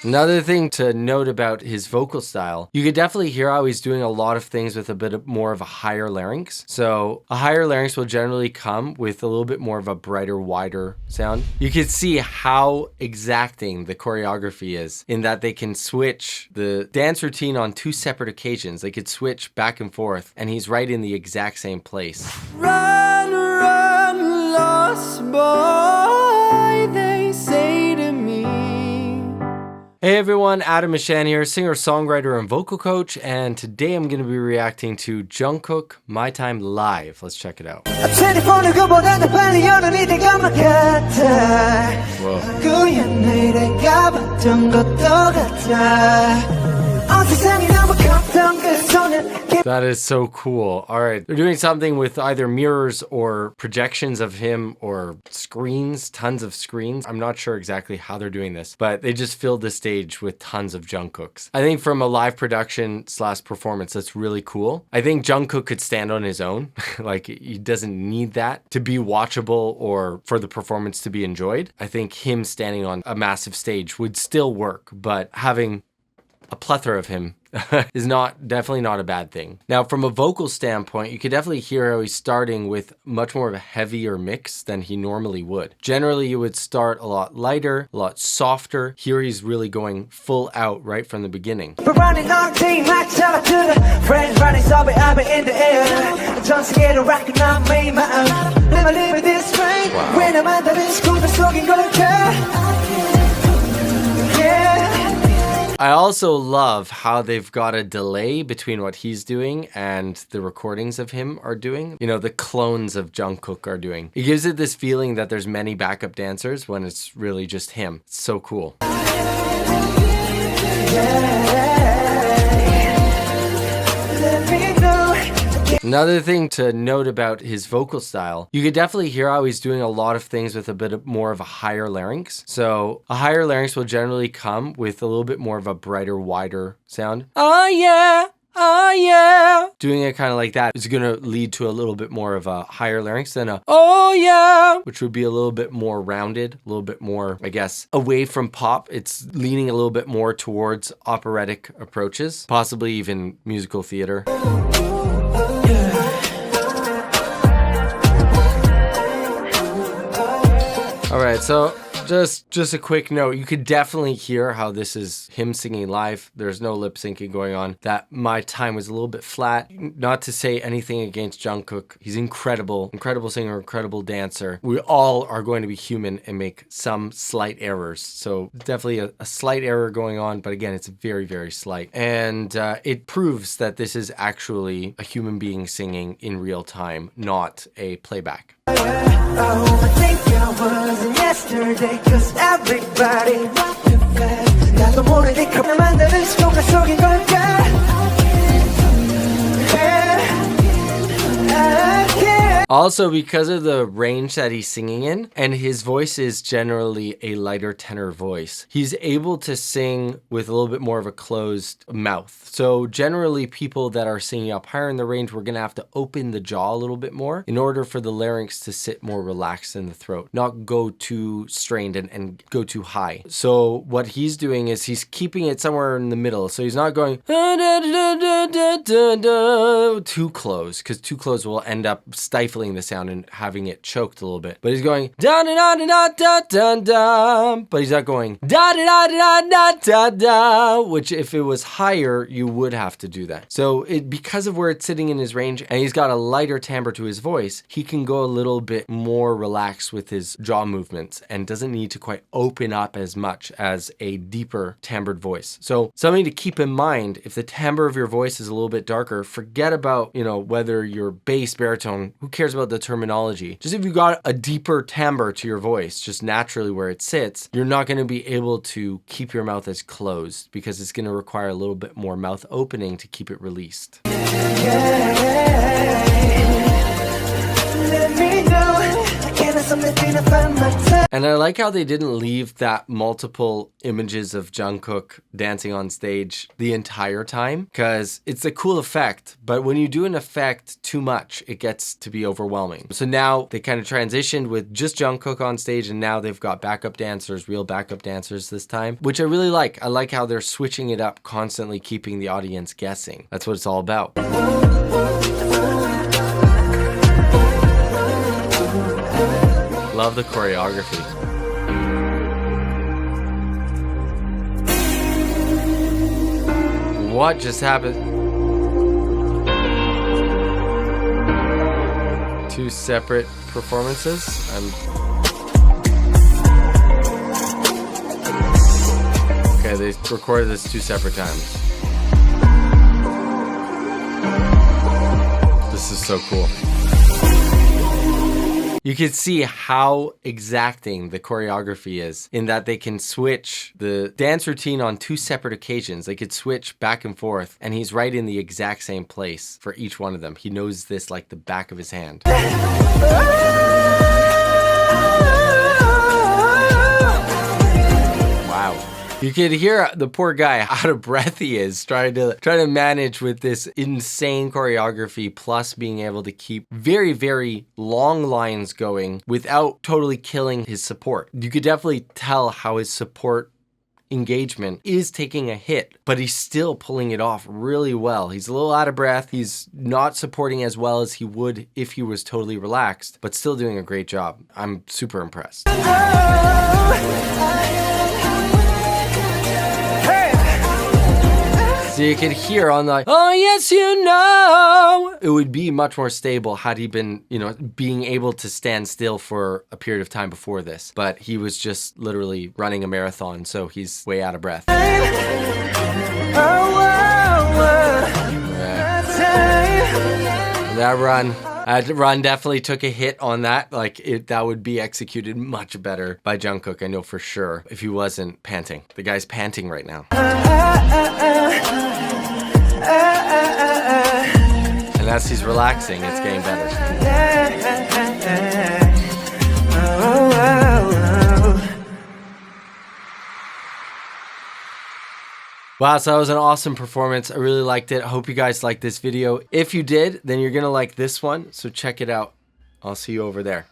Another thing to note about his vocal style, you could definitely hear how he's doing a lot of things with a bit more of a higher larynx. So a higher larynx will generally come with a little bit more of a brighter, wider sound. You can see how exacting the choreography is in that they can switch the dance routine on 2 separate occasions. They could switch back and forth, and he's right in the exact same place. Run, run, lost boy, they say to me. Hey everyone, Adam Mishan here, singer, songwriter, and vocal coach, and today I'm going to be reacting to JUNGKOOK, My Time Live. Let's check it out. That is so cool. All right, they're doing something with either mirrors or projections of him or screens, tons of screens. I'm not sure exactly how they're doing this, but they just filled the stage with tons of JUNGKOOKs. I think from a live production / performance, that's really cool. I think JUNGKOOK could stand on his own. Like, he doesn't need that to be watchable or for the performance to be enjoyed. I think him standing on a massive stage would still work, but having a plethora of him is definitely not a bad thing. Now, from a vocal standpoint, you could definitely hear how he's starting with much more of a heavier mix than he normally would. Generally, you would start a lot lighter, a lot softer. Here he's really going full out right from the beginning. Wow. I also love how they've got a delay between what he's doing and the recordings of him are doing. You know, the clones of JUNGKOOK are doing. It gives it this feeling that there's many backup dancers when it's really just him. It's so cool. Another thing to note about his vocal style, you could definitely hear how he's doing a lot of things with a bit more of a higher larynx. So a higher larynx will generally come with a little bit more of a brighter, wider sound. Oh yeah. Oh yeah. Doing it kind of like that is going to lead to a little bit more of a higher larynx than a oh yeah, which would be a little bit more rounded, a little bit more, I guess, away from pop. It's leaning a little bit more towards operatic approaches, possibly even musical theater. All right, so just a quick note. You could definitely hear how this is him singing live. There's no lip syncing going on. That My Time was a little bit flat. Not to say anything against JUNGKOOK. He's incredible singer, incredible dancer. We all are going to be human and make some slight errors. So definitely a slight error going on, but again, it's very, very slight. And it proves that this is actually a human being singing in real time, not a playback. Yesterday, 'cause everybody 나도 모르게 만드는 속가 속인 걸까? Also, because of the range that he's singing in, and his voice is generally a lighter tenor voice, he's able to sing with a little bit more of a closed mouth. So generally, people that are singing up higher in the range, we're gonna have to open the jaw a little bit more in order for the larynx to sit more relaxed in the throat, not go too strained and go too high. So what he's doing is he's keeping it somewhere in the middle. So he's not going too close, because too close will end up stifling the sound and having it choked a little bit. But he's going da da da da da da da, but he's not going da da da da da da, which if it was higher, you would have to do that. So because of where it's sitting in his range, and he's got a lighter timbre to his voice, he can go a little bit more relaxed with his jaw movements and doesn't need to quite open up as much as a deeper timbred voice. So something to keep in mind, if the timbre of your voice is a little bit darker, forget about, you know, whether you're bass, baritone, who cares about the terminology. Just if you got a deeper timbre to your voice, just naturally where it sits, you're not going to be able to keep your mouth as closed because it's going to require a little bit more mouth opening to keep it released. Let me know, can I And I like how they didn't leave that multiple images of Jungkook dancing on stage the entire time, because it's a cool effect, but when you do an effect too much, it gets to be overwhelming. So now they kind of transitioned with just Jungkook on stage, and now they've got backup dancers, real backup dancers this time, which I really like. I like how they're switching it up, constantly keeping the audience guessing. That's what it's all about. Love the choreography. What just happened? Two separate performances? Okay, they recorded this 2 separate times. This is so cool. You can see how exacting the choreography is in that they can switch the dance routine on 2 separate occasions. They could switch back and forth, and he's right in the exact same place for each one of them. He knows this like the back of his hand. Wow. You could hear the poor guy, how out of breath he is, trying to manage with this insane choreography, plus being able to keep very, very long lines going without totally killing his support. You could definitely tell how his support engagement is taking a hit, but he's still pulling it off really well. He's a little out of breath. He's not supporting as well as he would if he was totally relaxed, but still doing a great job. I'm super impressed. So you could hear on the, oh yes you know, it would be much more stable had he been, you know, being able to stand still for a period of time before this. But he was just literally running a marathon, so he's way out of breath. That run definitely took a hit on that. Like that would be executed much better by Jungkook, I know for sure, if he wasn't panting. The guy's panting right now. And as he's relaxing, it's getting better. Wow, so that was an awesome performance. I really liked it. I hope you guys liked this video. If you did, then you're gonna like this one, so check it out. I'll see you over there.